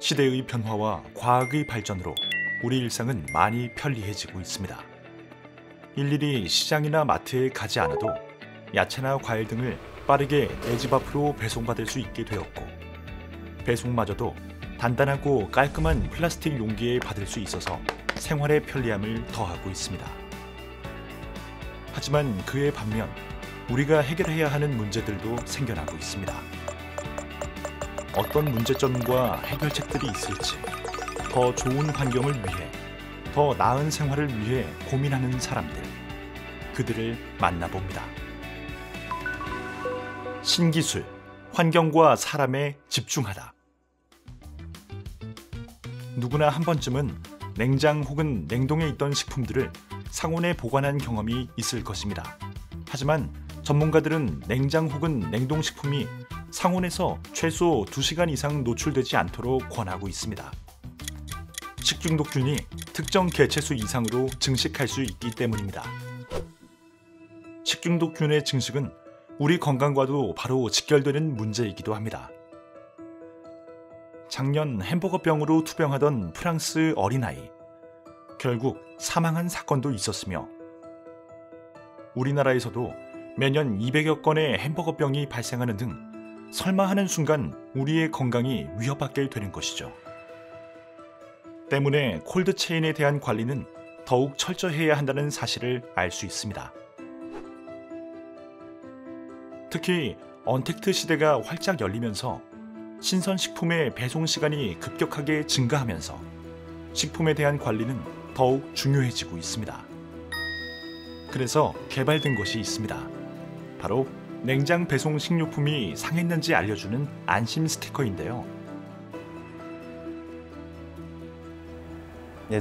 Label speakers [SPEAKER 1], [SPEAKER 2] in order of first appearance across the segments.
[SPEAKER 1] 시대의 변화와 과학의 발전으로 우리 일상은 많이 편리해지고 있습니다. 일일이 시장이나 마트에 가지 않아도 야채나 과일 등을 빠르게 내 집 앞으로 배송받을 수 있게 되었고, 배송마저도 단단하고 깔끔한 플라스틱 용기에 받을 수 있어서 생활의 편리함을 더하고 있습니다. 하지만 그에 반면 우리가 해결해야 하는 문제들도 생겨나고 있습니다. 어떤 문제점과 해결책들이 있을지, 더 좋은 환경을 위해, 더 나은 생활을 위해 고민하는 사람들, 그들을 만나봅니다. 신기술, 환경과 사람에 집중하다. 누구나 한 번쯤은 냉장 혹은 냉동에 있던 식품들을 상온에 보관한 경험이 있을 것입니다. 하지만 전문가들은 냉장 혹은 냉동식품이 상온에서 최소 2시간 이상 노출되지 않도록 권하고 있습니다. 식중독균이 특정 개체수 이상으로 증식할 수 있기 때문입니다. 식중독균의 증식은 우리 건강과도 바로 직결되는 문제이기도 합니다. 작년 햄버거병으로 투병하던 프랑스 어린아이, 결국 사망한 사건도 있었으며, 우리나라에서도 매년 200여 건의 햄버거병이 발생하는 등 설마 하는 순간 우리의 건강이 위협받게 되는 것이죠. 때문에 콜드체인에 대한 관리는 더욱 철저해야 한다는 사실을 알 수 있습니다. 특히 언택트 시대가 활짝 열리면서 신선식품의 배송 시간이 급격하게 증가하면서 식품에 대한 관리는 더욱 중요해지고 있습니다. 그래서 개발된 것이 있습니다. 바로 냉장 배송 식료품이 상했는지 알려주는 안심 스티커인데요.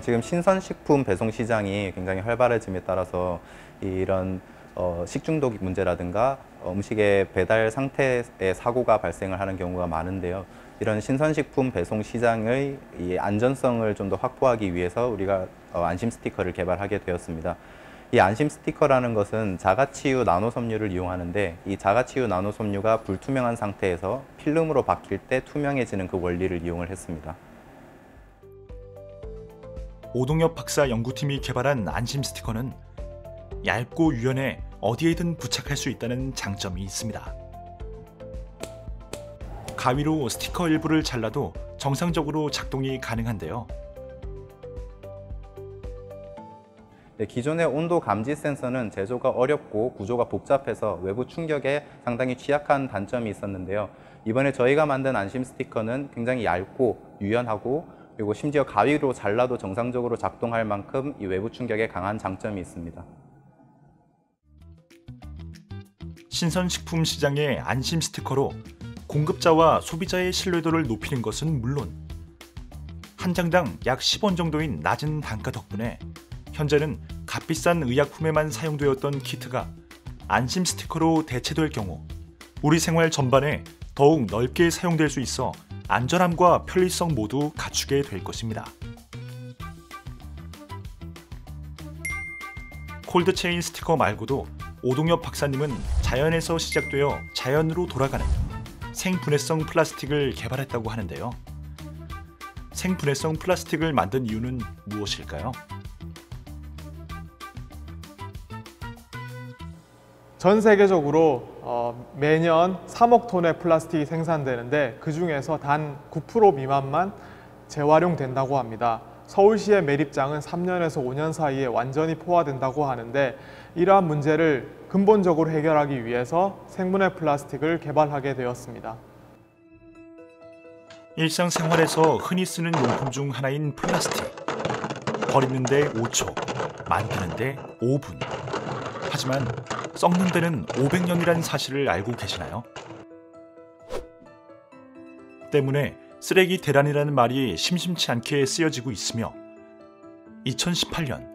[SPEAKER 2] 지금 신선식품 배송 시장이 굉장히 활발해짐에 따라서 이런 식중독 문제라든가 음식의 배달 상태에 사고가 발생을 하는 경우가 많은데요. 이런 신선식품 배송 시장의 이 안전성을 좀 더 확보하기 위해서 우리가 안심 스티커를 개발하게 되었습니다. 이 안심 스티커라는 것은 자가치유 나노섬유를 이용하는데, 이 자가치유 나노섬유가 불투명한 상태에서 필름으로 바뀔 때 투명해지는 그 원리를 이용을 했습니다.
[SPEAKER 1] 오동엽 박사 연구팀이 개발한 안심 스티커는 얇고 유연해 어디에든 부착할 수 있다는 장점이 있습니다. 가위로 스티커 일부를 잘라도 정상적으로 작동이 가능한데요.
[SPEAKER 2] 기존의 온도 감지 센서는 제조가 어렵고 구조가 복잡해서 외부 충격에 상당히 취약한 단점이 있었는데요. 이번에 저희가 만든 안심 스티커는 굉장히 얇고 유연하고, 그리고 심지어 가위로 잘라도 정상적으로 작동할 만큼 이 외부 충격에 강한 장점이 있습니다.
[SPEAKER 1] 신선식품 시장의 안심 스티커로 공급자와 소비자의 신뢰도를 높이는 것은 물론, 한 장당 약 10원 정도인 낮은 단가 덕분에 현재는 값비싼 의약품에만 사용되었던 키트가 안심 스티커로 대체될 경우 우리 생활 전반에 더욱 넓게 사용될 수 있어 안전함과 편리성 모두 갖추게 될 것입니다. 콜드체인 스티커 말고도 오동엽 박사님은 자연에서 시작되어 자연으로 돌아가는 생분해성 플라스틱을 개발했다고 하는데요. 생분해성 플라스틱을 만든 이유는 무엇일까요?
[SPEAKER 3] 전 세계적으로 매년 3억 톤의 플라스틱이 생산되는데, 그 중에서 단 9% 미만만 재활용된다고 합니다. 서울시의 매립장은 3년에서 5년 사이에 완전히 포화된다고 하는데, 이러한 문제를 근본적으로 해결하기 위해서 생분해 플라스틱을 개발하게 되었습니다.
[SPEAKER 1] 일상생활에서 흔히 쓰는 용품 중 하나인 플라스틱. 버리는데 5초, 만드는데 5분. 하지만 썩는 데는 500년이라는 사실을 알고 계시나요? 때문에 쓰레기 대란이라는 말이 심심치 않게 쓰여지고 있으며, 2018년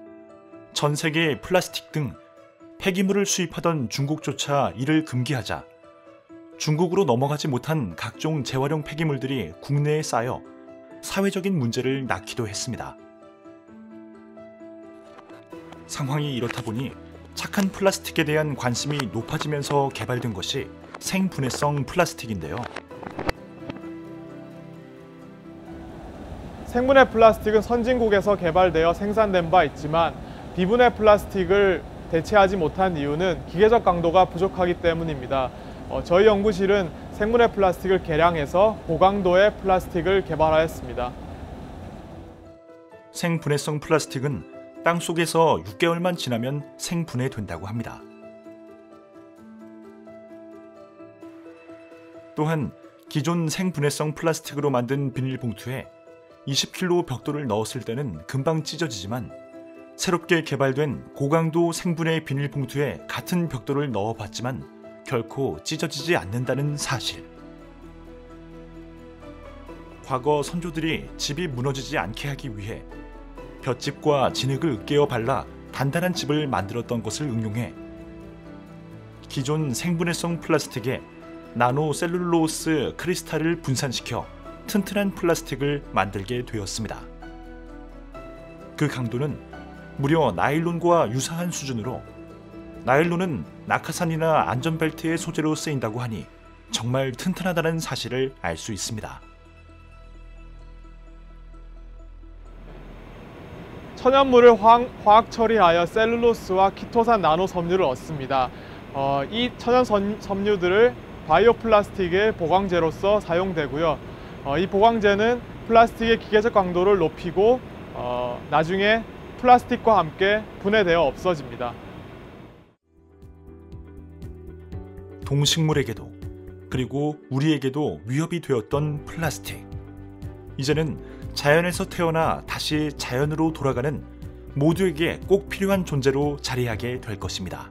[SPEAKER 1] 전 세계 플라스틱 등 폐기물을 수입하던 중국조차 이를 금기하자 중국으로 넘어가지 못한 각종 재활용 폐기물들이 국내에 쌓여 사회적인 문제를 낳기도 했습니다. 상황이 이렇다 보니 착한 플라스틱에 대한 관심이 높아지면서 개발된 것이 생분해성 플라스틱인데요.
[SPEAKER 3] 생분해 플라스틱은 선진국에서 개발되어 생산된 바 있지만 비분해 플라스틱을 대체하지 못한 이유는 기계적 강도가 부족하기 때문입니다. 저희 연구실은 생분해 플라스틱을 개량해서 고강도의 플라스틱을 개발하였습니다.
[SPEAKER 1] 생분해성 플라스틱은 땅 속에서 6개월만 지나면 생분해된다고 합니다. 또한 기존 생분해성 플라스틱으로 만든 비닐봉투에 20kg 벽돌을 넣었을 때는 금방 찢어지지만 새롭게 개발된 고강도 생분해 비닐봉투에 같은 벽돌을 넣어봤지만 결코 찢어지지 않는다는 사실. 과거 선조들이 집이 무너지지 않게 하기 위해 볏짚과 진흙을 으깨어 발라 단단한 집을 만들었던 것을 응용해 기존 생분해성 플라스틱에 나노 셀룰로스 크리스탈을 분산시켜 튼튼한 플라스틱을 만들게 되었습니다. 그 강도는 무려 나일론과 유사한 수준으로 나일론은 낙하산이나 안전벨트의 소재로 쓰인다고 하니 정말 튼튼하다는 사실을 알 수 있습니다.
[SPEAKER 3] 천연물을 화학 처리하여 셀룰로스와 키토산 나노 섬유를 얻습니다. 이 천연 섬유들을 바이오 플라스틱의 보강제로서 사용되고요. 이 보강제는 플라스틱의 기계적 강도를 높이고 나중에 플라스틱과 함께 분해되어 없어집니다.
[SPEAKER 1] 동식물에게도 그리고 우리에게도 위협이 되었던 플라스틱. 이제는 자연에서 태어나 다시 자연으로 돌아가는 모두에게 꼭 필요한 존재로 자리하게 될 것입니다.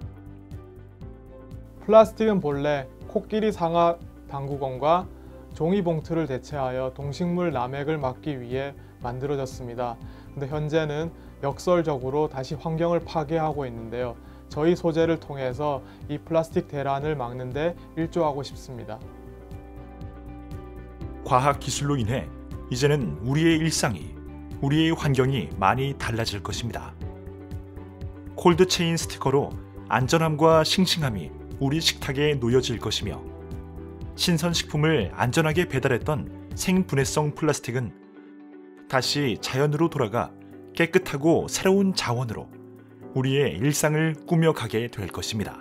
[SPEAKER 3] 플라스틱은 본래 코끼리 상아 당구공과 종이봉투를 대체하여 동식물 남획을 막기 위해 만들어졌습니다. 근데 현재는 역설적으로 다시 환경을 파괴하고 있는데요. 저희 소재를 통해서 이 플라스틱 대란을 막는 데 일조하고 싶습니다.
[SPEAKER 1] 과학 기술로 인해 이제는 우리의 일상이, 우리의 환경이 많이 달라질 것입니다. 콜드체인 스티커로 안전함과 싱싱함이 우리 식탁에 놓여질 것이며 신선식품을 안전하게 배달했던 생분해성 플라스틱은 다시 자연으로 돌아가 깨끗하고 새로운 자원으로 우리의 일상을 꾸며가게 될 것입니다.